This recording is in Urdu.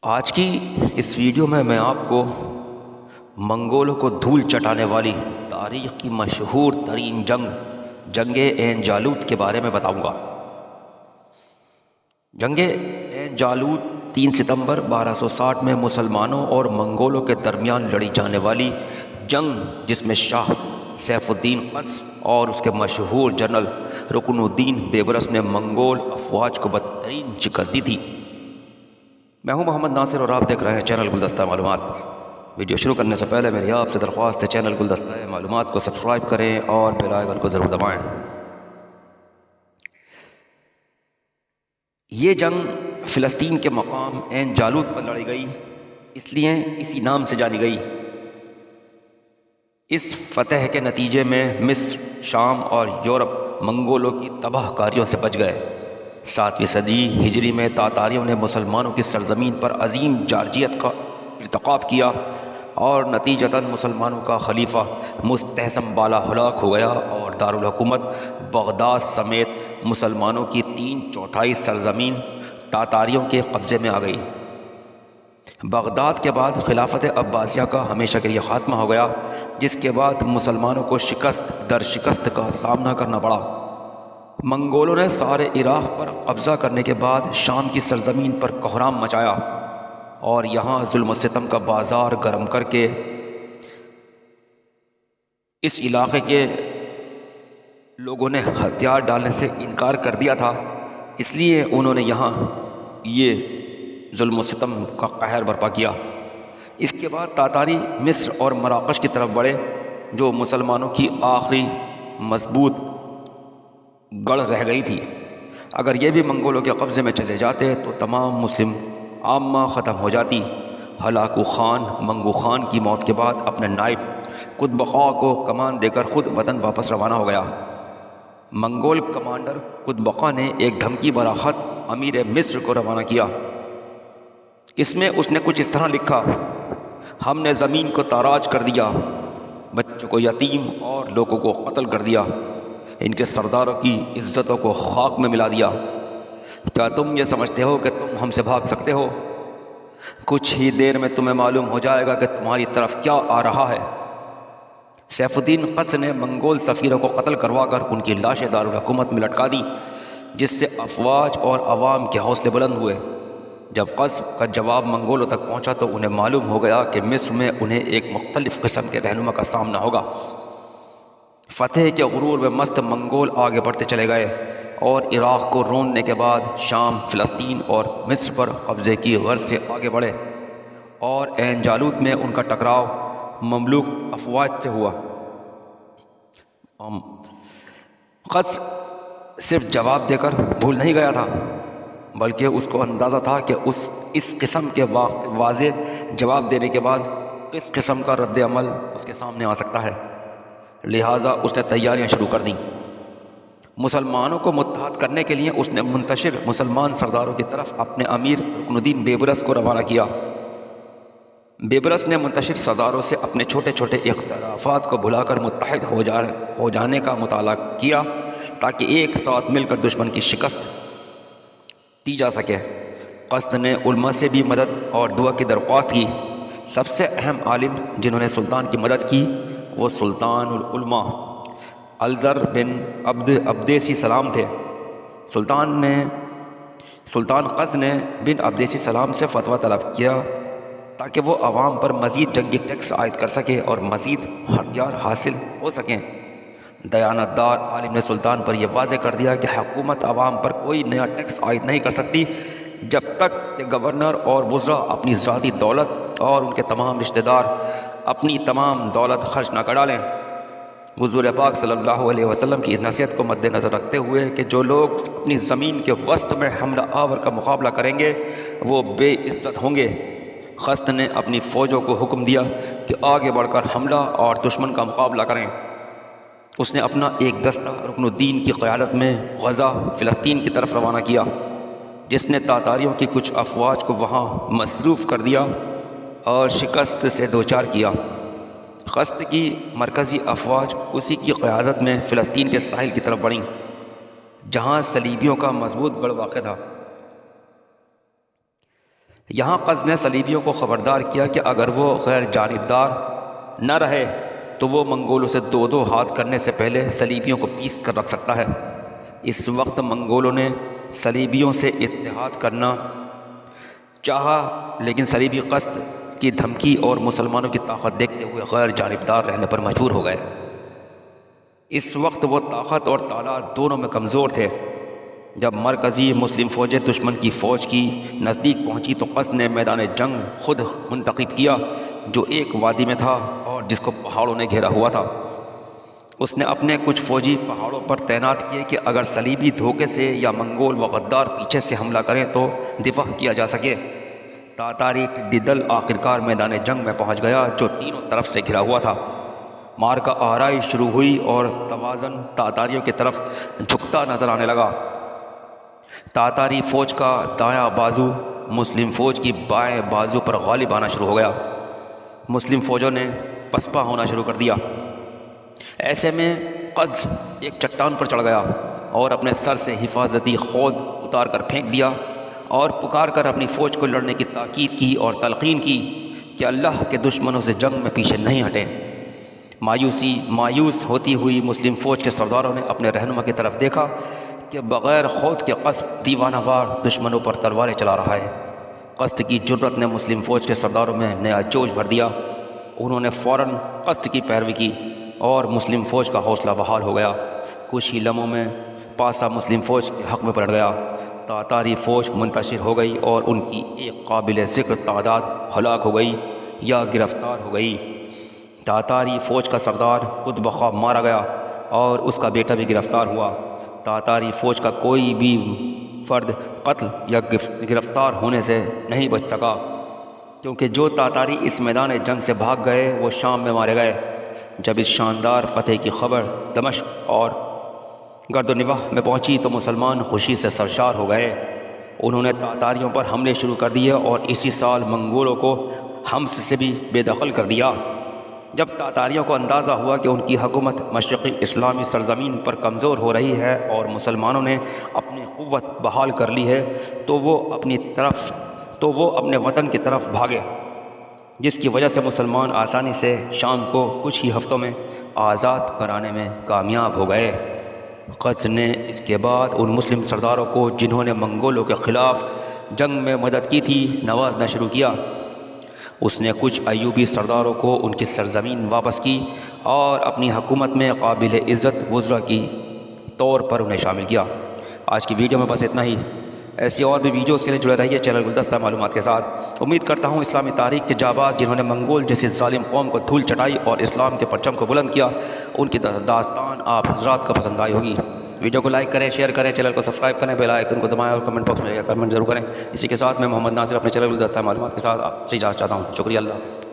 آج کی اس ویڈیو میں آپ کو منگولوں کو دھول چٹانے والی تاریخ کی مشہور ترین جنگ عین جالوت کے بارے میں بتاؤں گا۔ جنگ عین جالوت 3 ستمبر 1260 میں مسلمانوں اور منگولوں کے درمیان لڑی جانے والی جنگ، جس میں شاہ سیف الدین قدس اور اس کے مشہور جنرل رکن الدین بیبرس نے منگول افواج کو بدترین شکست دی تھی۔ میں ہوں محمد ناصر اور آپ دیکھ رہے ہیں چینل گلدستہ معلومات۔ ویڈیو شروع کرنے سے پہلے میری آپ سے درخواست ہے، چینل گلدستہ معلومات کو سبسکرائب کریں اور بیل آئیکن کو ضرور دبائیں۔ یہ جنگ فلسطین کے مقام عین جالوت پر لڑی گئی، اس لیے اسی نام سے جانی گئی۔ اس فتح کے نتیجے میں مصر، شام اور یورپ منگولوں کی تباہ کاریوں سے بچ گئے۔ 7ویں صدی ہجری میں تاتاریوں نے مسلمانوں کی سرزمین پر عظیم جارحیت کا ارتکاب کیا اور نتیجتاً مسلمانوں کا خلیفہ مستحسن بالا ہلاک ہو گیا اور دارالحکومت بغداد سمیت مسلمانوں کی 3/4 سرزمین تاتاریوں کے قبضے میں آ گئی۔ بغداد کے بعد خلافت عباسیہ کا ہمیشہ کے لیے خاتمہ ہو گیا، جس کے بعد مسلمانوں کو شکست در شکست کا سامنا کرنا پڑا۔ منگولوں نے سارے عراق پر قبضہ کرنے کے بعد شام کی سرزمین پر کوہرام مچایا اور یہاں ظلم و ستم کا بازار گرم کر کے اس علاقے کے لوگوں نے ہتھیار ڈالنے سے انکار کر دیا تھا، اس لیے انہوں نے یہاں یہ ظلم و ستم کا قہر برپا کیا۔ اس کے بعد تاتاری مصر اور مراکش کی طرف بڑھے، جو مسلمانوں کی آخری مضبوط گڑھ رہ گئی تھی۔ اگر یہ بھی منگولوں کے قبضے میں چلے جاتے تو تمام مسلم عامہ ختم ہو جاتی۔ ہلاکو خان منگو خان کی موت کے بعد اپنے نائب قطبقا کو کمان دے کر خود وطن واپس روانہ ہو گیا۔ منگول کمانڈر قطبقا نے ایک دھمکی بھرا خط امیر مصر کو روانہ کیا۔ اس میں اس نے کچھ اس طرح لکھا: ہم نے زمین کو تاراج کر دیا، بچوں کو یتیم اور لوگوں کو قتل کر دیا، ان کے سرداروں کی عزتوں کو خاک میں ملا دیا۔ کیا تم یہ سمجھتے ہو کہ تم ہم سے بھاگ سکتے ہو؟ کچھ ہی دیر میں تمہیں معلوم ہو جائے گا کہ تمہاری طرف کیا آ رہا ہے۔ سیف الدین قدس نے منگول سفیروں کو قتل کروا کر ان کی لاشیں دارالحکومت میں لٹکا دیں، جس سے افواج اور عوام کے حوصلے بلند ہوئے۔ جب قدس کا جواب منگولوں تک پہنچا تو انہیں معلوم ہو گیا کہ مصر میں انہیں ایک مختلف قسم کے رہنما کا سامنا ہوگا۔ فتح کے غرور میں مست منگول آگے بڑھتے چلے گئے اور عراق کو روندنے کے بعد شام، فلسطین اور مصر پر قبضے کی غرض سے آگے بڑھے، اور عین جالوت میں ان کا ٹکراؤ مملوک افواج سے ہوا۔ قدس صرف جواب دے کر بھول نہیں گیا تھا، بلکہ اس کو اندازہ تھا کہ اس قسم کے واضح جواب دینے کے بعد کس قسم کا رد عمل اس کے سامنے آ سکتا ہے، لہٰذا اس نے تیاریاں شروع کر دیں۔ مسلمانوں کو متحد کرنے کے لیے اس نے منتشر مسلمان سرداروں کی طرف اپنے امیر رکن الدین بیبرس کو روانہ کیا۔ بیبرس نے منتشر سرداروں سے اپنے چھوٹے چھوٹے اختلافات کو بھلا کر متحد ہو جانے کا مطالبہ کیا تاکہ ایک ساتھ مل کر دشمن کی شکست دی جا سکے۔ قدس نے علماء سے بھی مدد اور دعا کی درخواست کی۔ سب سے اہم عالم جنہوں نے سلطان کی مدد کی وہ سلطان العلماء الزر بن عبدیسی سلام تھے۔ سلطان قدس نے بن عبدیسی سلام سے فتویٰ طلب کیا تاکہ وہ عوام پر مزید جنگی ٹیکس عائد کر سکے اور مزید ہتھیار حاصل ہو سکیں۔ دیانت دار عالم نے سلطان پر یہ واضح کر دیا کہ حکومت عوام پر کوئی نیا ٹیکس عائد نہیں کر سکتی جب تک کہ گورنر اور وزراء اپنی ذاتی دولت اور ان کے تمام رشتہ دار اپنی تمام دولت خرچ نہ کر ڈالیں۔ حضور پاک صلی اللہ علیہ وسلم کی اس نصیحت کو مد نظر رکھتے ہوئے کہ جو لوگ اپنی زمین کے وسط میں حملہ آور کا مقابلہ کریں گے وہ بے عزت ہوں گے، قدس نے اپنی فوجوں کو حکم دیا کہ آگے بڑھ کر حملہ اور دشمن کا مقابلہ کریں۔ اس نے اپنا ایک دستہ رکن الدین کی قیادت میں غزہ، فلسطین کی طرف روانہ کیا، جس نے تاتاریوں کی کچھ افواج کو وہاں مصروف کر دیا اور شکست سے دوچار کیا۔ قدس کی مرکزی افواج اسی کی قیادت میں فلسطین کے ساحل کی طرف بڑھیں، جہاں صلیبیوں کا مضبوط گڑھ واقع تھا۔ یہاں قز نے صلیبیوں کو خبردار کیا کہ اگر وہ غیر جانبدار نہ رہے تو وہ منگولوں سے دو دو ہاتھ کرنے سے پہلے صلیبیوں کو پیس کر رکھ سکتا ہے۔ اس وقت منگولوں نے صلیبیوں سے اتحاد کرنا چاہا، لیکن صلیبی قصد کی دھمکی اور مسلمانوں کی طاقت دیکھتے ہوئے غیر جانبدار رہنے پر مجبور ہو گئے۔ اس وقت وہ طاقت اور تعداد دونوں میں کمزور تھے۔ جب مرکزی مسلم فوجیں دشمن کی فوج کی نزدیک پہنچی تو قصد نے میدان جنگ خود منتخب کیا، جو ایک وادی میں تھا اور جس کو پہاڑوں نے گھیرا ہوا تھا۔ اس نے اپنے کچھ فوجی پہاڑوں پر تعینات کیے کہ اگر صلیبی دھوکے سے یا منگول و غدار پیچھے سے حملہ کریں تو دفاع کیا جا سکے۔ تاتاری ٹڈی دل آخرکار میدان جنگ میں پہنچ گیا، جو تینوں طرف سے گھرا ہوا تھا۔ معرکہ آرائی شروع ہوئی اور توازن تاتاریوں کی طرف جھکتا نظر آنے لگا۔ تاتاری فوج کا دایاں بازو مسلم فوج کی بائیں بازو پر غالب آنا شروع ہو گیا۔ مسلم فوجوں نے پسپا ہونا شروع کر دیا۔ ایسے میں قز ایک چٹان پر چڑھ گیا اور اپنے سر سے حفاظتی خود اتار کر پھینک دیا اور پکار کر اپنی فوج کو لڑنے کی تاکید کی اور تلقین کی کہ اللہ کے دشمنوں سے جنگ میں پیچھے نہیں ہٹیں۔ مایوس ہوتی ہوئی مسلم فوج کے سرداروں نے اپنے رہنما کی طرف دیکھا کہ بغیر خود کے قصد دیوانہ وار دشمنوں پر تلواریں چلا رہا ہے۔ قصد کی جرأت نے مسلم فوج کے سرداروں میں نیا جوش بھر دیا۔ انہوں نے فوراً قصد کی پیروی کی اور مسلم فوج کا حوصلہ بحال ہو گیا۔ کچھ ہی لمحوں میں پاسا مسلم فوج کے حق میں پلٹ گیا۔ تاتاری فوج منتشر ہو گئی اور ان کی ایک قابل ذکر تعداد ہلاک ہو گئی یا گرفتار ہو گئی۔ تاتاری فوج کا سردار خود بخواب مارا گیا اور اس کا بیٹا بھی گرفتار ہوا۔ تاتاری فوج کا کوئی بھی فرد قتل یا گرفتار ہونے سے نہیں بچ سکا، کیونکہ جو تاتاری اس میدان جنگ سے بھاگ گئے وہ شام میں مارے گئے۔ جب اس شاندار فتح کی خبر دمشق اور گرد و نواح میں پہنچی تو مسلمان خوشی سے سرشار ہو گئے۔ انہوں نے تاتاریوں پر حملے شروع کر دیے اور اسی سال منگولوں کو حمص سے بھی بے دخل کر دیا۔ جب تاتاریوں کو اندازہ ہوا کہ ان کی حکومت مشرقی اسلامی سرزمین پر کمزور ہو رہی ہے اور مسلمانوں نے اپنی قوت بحال کر لی ہے تو وہ اپنے وطن کی طرف بھاگے، جس کی وجہ سے مسلمان آسانی سے شام کو کچھ ہی ہفتوں میں آزاد کرانے میں کامیاب ہو گئے۔ قز نے اس کے بعد ان مسلم سرداروں کو جنہوں نے منگولوں کے خلاف جنگ میں مدد کی تھی نوازنا شروع کیا۔ اس نے کچھ ایوبی سرداروں کو ان کی سرزمین واپس کی اور اپنی حکومت میں قابل عزت وزراء کی طور پر انہیں شامل کیا۔ آج کی ویڈیو میں بس اتنا ہی۔ ایسی اور بھی ویڈیوز کے لیے جڑے رہیے چینل گلدستہ معلومات کے ساتھ۔ امید کرتا ہوں اسلامی تاریخ کے جانباز جنہوں نے منگول جیسی ظالم قوم کو دھول چٹائی اور اسلام کے پرچم کو بلند کیا، ان کی داستان آپ حضرات کو پسند آئی ہوگی۔ ویڈیو کو لائک کریں، شیئر کریں، چینل کو سبسکرائب کریں، بیل آئیکن کو دبائیں اور کمنٹ باکس میں کمنٹ ضرور کریں۔ اسی کے ساتھ میں محمد ناصر اپنے چینل گلدستہ معلومات کے ساتھ آپ سے اجازت چاہتا ہوں۔ شکریہ، اللہ حافظ۔